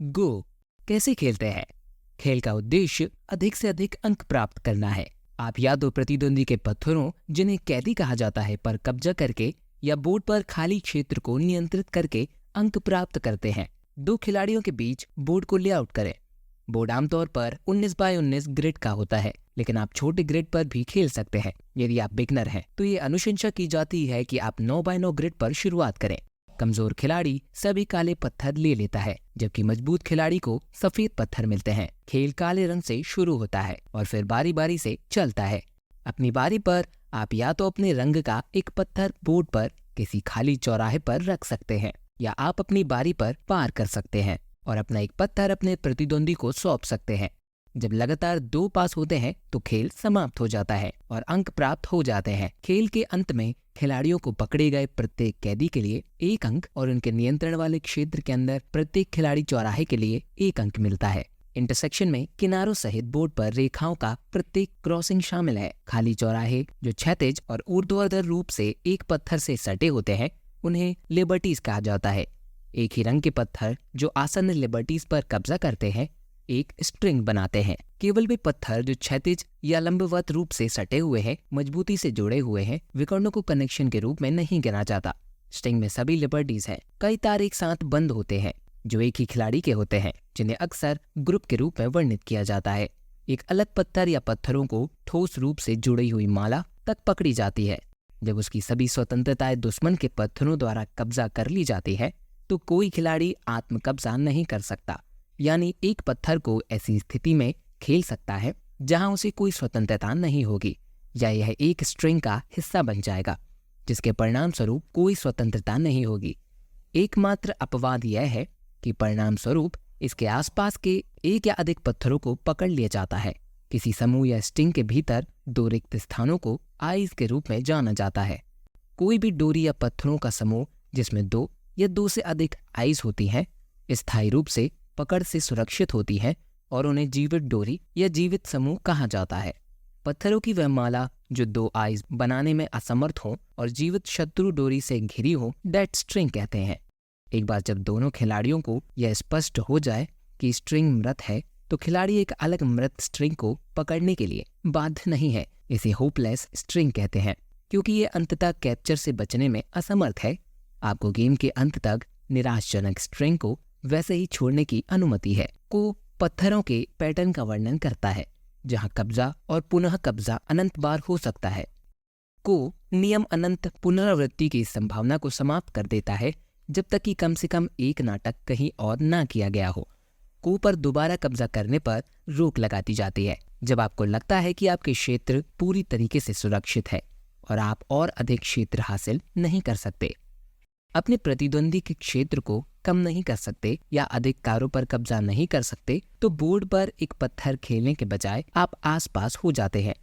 गो कैसे खेलते हैं? खेल का उद्देश्य अधिक से अधिक अंक प्राप्त करना है। आप या तो प्रतिद्वंदी के पत्थरों, जिन्हें कैदी कहा जाता है, पर कब्जा करके या बोर्ड पर खाली क्षेत्र को नियंत्रित करके अंक प्राप्त करते हैं। दो खिलाड़ियों के बीच बोर्ड को लेआउट करें। बोर्ड आमतौर पर 19 बाय 19 ग्रिड का होता है, लेकिन आप छोटे ग्रिड पर भी खेल सकते हैं। यदि आप बिगनर हैं तो ये अनुशंसा की जाती है कि आप 9 बाय 9 ग्रिड पर शुरुआत करें। कमजोर खिलाड़ी सभी काले पत्थर ले लेता है, जबकि मजबूत खिलाड़ी को सफेद पत्थर मिलते हैं। खेल काले रंग से शुरू होता है और फिर बारी बारी से चलता है। अपनी बारी पर आप या तो अपने रंग का एक पत्थर बोर्ड पर किसी खाली चौराहे पर रख सकते हैं, या आप अपनी बारी पर पार कर सकते हैं और अपना एक पत्थर अपने प्रतिद्वंदी को सौंप सकते हैं। जब लगातार 2 पास होते हैं तो खेल समाप्त हो जाता है और अंक प्राप्त हो जाते हैं। खेल के अंत में खिलाड़ियों को पकड़े गए प्रत्येक कैदी के लिए 1 अंक और उनके नियंत्रण वाले क्षेत्र के अंदर प्रत्येक खिलाड़ी चौराहे के लिए 1 अंक मिलता है। इंटरसेक्शन में किनारों सहित बोर्ड पर रेखाओं का प्रत्येक क्रॉसिंग शामिल है। खाली चौराहे जो क्षैतिज और ऊर्ध्वाधर रूप से एक पत्थर से सटे होते हैं, उन्हें लिबर्टीज कहा जाता है। एक ही रंग के पत्थर जो आसन्न लिबर्टीज पर कब्जा करते हैं एक स्ट्रिंग बनाते हैं। केवल वे पत्थर जो क्षैतिज या लंबवत रूप से सटे हुए हैं, मजबूती से जुड़े हुए हैं, विकर्णों को कनेक्शन के रूप में नहीं गिना जाता। स्ट्रिंग में सभी लिबर्टीज हैं। कई तार एक साथ बंद होते हैं जो एक ही खिलाड़ी के होते हैं, जिन्हें अक्सर ग्रुप के रूप में वर्णित किया जाता है। एक अलग पत्थर या पत्थरों को ठोस रूप से जुड़ी हुई माला तक पकड़ी जाती है। जब उसकी सभी स्वतंत्रताएं दुश्मन के पत्थरों द्वारा कब्जा कर ली जाती है तो कोई खिलाड़ी आत्म कब्जा नहीं कर सकता, यानी एक पत्थर को ऐसी स्थिति में खेल सकता है जहां उसे कोई स्वतंत्रता नहीं होगी, या यह एक स्ट्रिंग का हिस्सा बन जाएगा जिसके परिणाम स्वरूप कोई स्वतंत्रता नहीं होगी। एकमात्र अपवाद यह है कि परिणाम स्वरूप इसके आसपास के एक या अधिक पत्थरों को पकड़ लिया जाता है। किसी समूह या स्ट्रिंग के भीतर 2 रिक्त स्थानों को आइज के रूप में जाना जाता है। कोई भी डोरी या पत्थरों का समूह जिसमें 2 या 2 से अधिक आइज होती हैं, स्थायी रूप से पकड़ से सुरक्षित होती है और उन्हें जीवित डोरी या जीवित समूह कहा जाता है। पत्थरों की वह माला जो 2 आइज बनाने में असमर्थ हो और जीवित शत्रु डोरी से घिरी हो, डेड स्ट्रिंग कहते हैं। एक बार जब दोनों खिलाड़ियों को यह स्पष्ट हो जाए कि स्ट्रिंग मृत है, तो खिलाड़ी एक अलग मृत स्ट्रिंग को पकड़ने के लिए बाध्य नहीं है। इसे होपलेस स्ट्रिंग कहते हैं, क्योंकि ये अंततः कैप्चर से बचने में असमर्थ है। आपको गेम के अंत तक निराशजनक स्ट्रिंग को वैसे ही छोड़ने की अनुमति है। को पत्थरों के पैटर्न का वर्णन करता है, जहां कब्जा और पुनः कब्जा अनंत बार हो सकता है। को नियम अनंत पुनरावृत्ति की संभावना को समाप्त कर देता है, जब तक कि कम से कम एक नाटक कहीं और ना किया गया हो। को पर दोबारा कब्जा करने पर रोक लगाती जाती है जब आपको लगता है कि आपके क्षेत्र पूरी तरीके से सुरक्षित है और आप और अधिक क्षेत्र हासिल नहीं कर सकते। अपने प्रतिद्वंदी के क्षेत्र को कम नहीं कर सकते या अधिक कारों पर कब्जा नहीं कर सकते, तो बोर्ड पर एक पत्थर खेलने के बजाय आप आसपास हो जाते हैं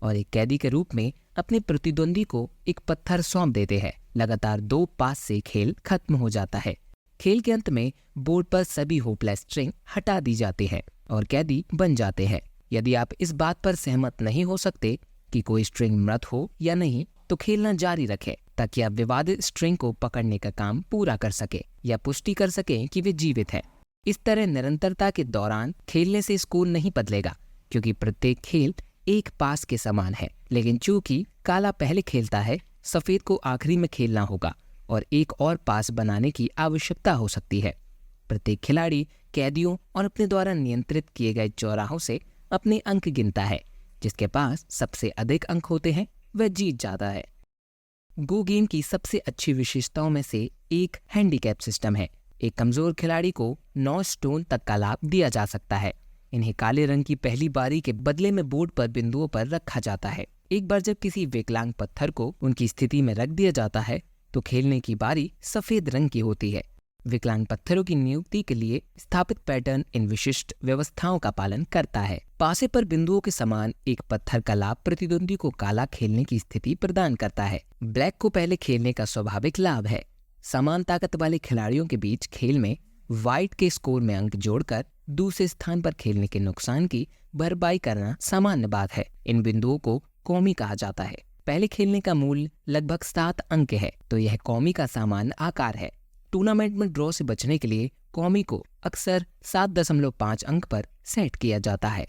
और एक कैदी के रूप में अपने प्रतिद्वंदी को एक पत्थर सौंप देते हैं। लगातार 2 पास से खेल खत्म हो जाता है। खेल के अंत में बोर्ड पर सभी होपलेस स्ट्रिंग हटा दी जाती है और कैदी बन जाते हैं। यदि आप इस बात पर सहमत नहीं हो सकते कि कोई स्ट्रिंग मृत हो या नहीं, तो खेलना जारी रखें ताकि आप विवादित स्ट्रिंग को पकड़ने का काम पूरा कर सके या पुष्टि कर सकें कि वे जीवित है। इस तरह निरंतरता के दौरान खेलने से स्कोर नहीं बदलेगा, क्योंकि प्रत्येक खेल एक पास के समान है। लेकिन चूंकि काला पहले खेलता है, सफेद को आखिरी में खेलना होगा और एक और पास बनाने की आवश्यकता हो सकती है। प्रत्येक खिलाड़ी कैदियों और अपने द्वारा नियंत्रित किए गए चौराहों से अपने अंक गिनता है। जिसके पास सबसे अधिक अंक होते हैं वह जीत जाता है। गो गेम की सबसे अच्छी विशेषताओं में से एक हैंडीकैप सिस्टम है। एक कमजोर खिलाड़ी को 9 स्टोन तक का लाभ दिया जा सकता है। इन्हें काले रंग की पहली बारी के बदले में बोर्ड पर बिंदुओं पर रखा जाता है। एक बार जब किसी विकलांग पत्थर को उनकी स्थिति में रख दिया जाता है तो खेलने की बारी सफेद रंग की होती है। विकलांग पत्थरों की नियुक्ति के लिए स्थापित पैटर्न इन विशिष्ट व्यवस्थाओं का पालन करता है। पासे पर बिंदुओं के समान एक पत्थर का लाभ प्रतिद्वंदी को काला खेलने की स्थिति प्रदान करता है। ब्लैक को पहले खेलने का स्वाभाविक लाभ है। समान ताकत वाले खिलाड़ियों के बीच खेल में व्हाइट के स्कोर में अंक जोड़कर दूसरे स्थान पर खेलने के नुकसान की भरपाई करना सामान्य बात है। इन बिंदुओं को कौमी कहा जाता है। पहले खेलने का मूल्य लगभग 7 अंक है, तो यह कौमी का सामान्य आकार है। टूर्नामेंट में ड्रॉ से बचने के लिए कौमी को अक्सर 7.5 अंक पर सेट किया जाता है।